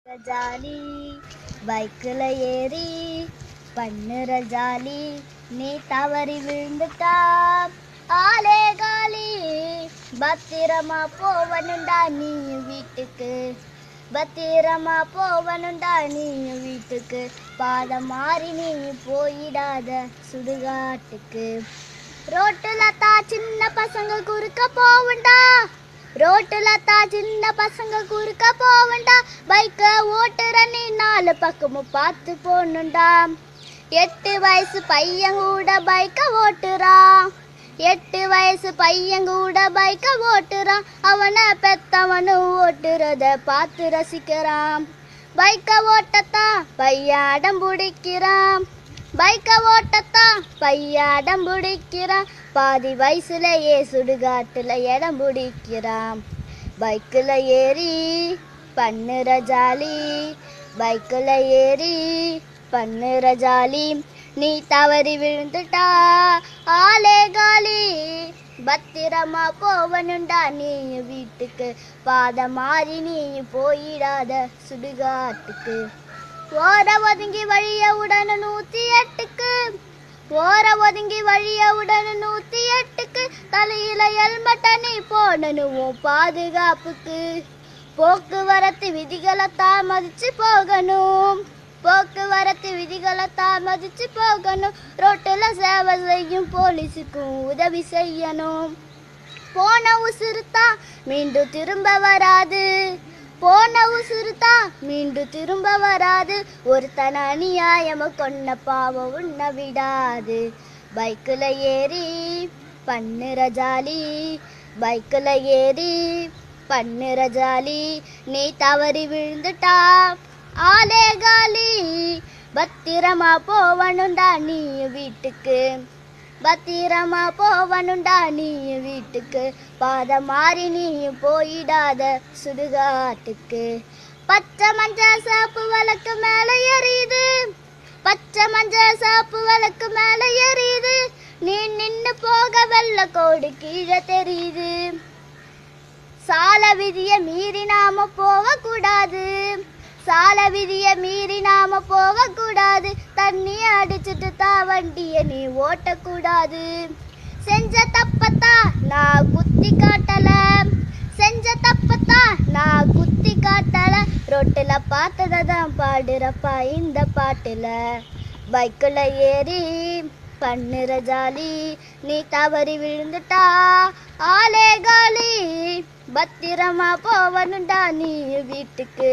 jolly பைக்கில் ஏறி பண்ணுற ஜாலி நீ தவறி விழுந்துட்டா ஆலே காலி பத்திரமா போவனுண்டா நீ வீட்டுக்கு பத்திரமா போவனுண்டா நீ வீட்டுக்கு பாதம் மாறி நீ போயிடாத சுடுகாட்டுக்கு ரோட்டுல தான் சின்ன பசங்க குறுக்க போவண்டா ரோட்டுல தான் சின்ன பசங்க குறுக்க போவண்டா பைக்க ஓட்டுற நீ நாலு பக்கமும் பார்த்து போகணுண்டா 8 வயசு பையன் கூட பைக்க ஓட்டுறான் 8 வயசு பையன் கூட பைக்க ஓட்டுறான் அவனை பெத்தவனும் ஓட்டுறத பார்த்து ரசிக்கிறான் பைக்க ஓட்டத்தான் பையன் அடம் பிடிக்கிறான் பைக்க ஓட்டத்தான் பையன் அடம் பிடிக்கிறான் பாதி வயசுலயே சுடுகாட்டுல இடம் பிடிக்கிறான் பைக்கில் ஏறி பண்ணுற ஜாலி பைக்கில் ஏறி பண்ணுற ஜாலி நீ தவறி விழுந்துட்டா ஆலே காலி பத்திரமா போவனுண்டா நீ வீட்டுக்கு பாதம் மாறி நீ போயிடாத சுடுகாட்டுக்கு ஓர ஒதுங்கி வழிய உடனே 108க்கு ஓர ஒதுங்கி வழிய உடனே 108க்கு தலையில ஹெல்மெட்ட நீ போடணும் பாதுகாப்புக்கு போக்குவரத்து விதிகளை தான் மதிச்சு போகணும் போக்குவரத்து விதிகளை தான் மதிச்சு போகணும் ரோட்டுல சேவை செய்யும் போலீஸுக்கும் உதவி செய்யணும் போன உசுறுத்தா மீண்டும் திரும்ப வராது போன உசுறுத்தா மீண்டும் திரும்ப வராது ஒருத்தன அநியாயமா கொன்ன பாவம் உன்னை விடாது பைக்கில் ஏறி பண்ணுற ஜாலி பைக்கில் ஏறி பண்ணுற ஜாலி நீ தவறி விழுந்துட்டா ஆலே காலி பத்திரமா போவனுண்டா நீ வீட்டுக்கு பத்திரமா போவனுண்டா நீ வீட்டுக்கு பாதம் மாறி நீ போயிடாத சுடுகாட்டுக்கு பச்சை மஞ்சள் சாப்பு விளக்கு மேல எரியுது பச்சை மஞ்சள் சாப்பு விளக்கு மேல எரியுது நீ நின்னு போக வெள்ள கோடு கீழே தெரியுது சால விதிய மீறி நாம போக கூடாது சால விதிய மீறி நாம போக கூடாது தண்ணிய அடிச்சுட்டு தான் வண்டிய நீ ஓட்டக்கூடாது செஞ்ச தப்பத்தா நான் குத்தி காட்டல செஞ்ச தப்பத்தா நான் குத்தி காட்டல ரோட்டுல பார்த்ததான் பாடுறப்பா இந்த பாட்டுல பைக்கில் ஏறி பண்ணுற ஜாலி நீ தவறி விழுந்துட்டா ஆலே காலி பத்திரமா போவனுண்டா நீ வீட்டுக்கு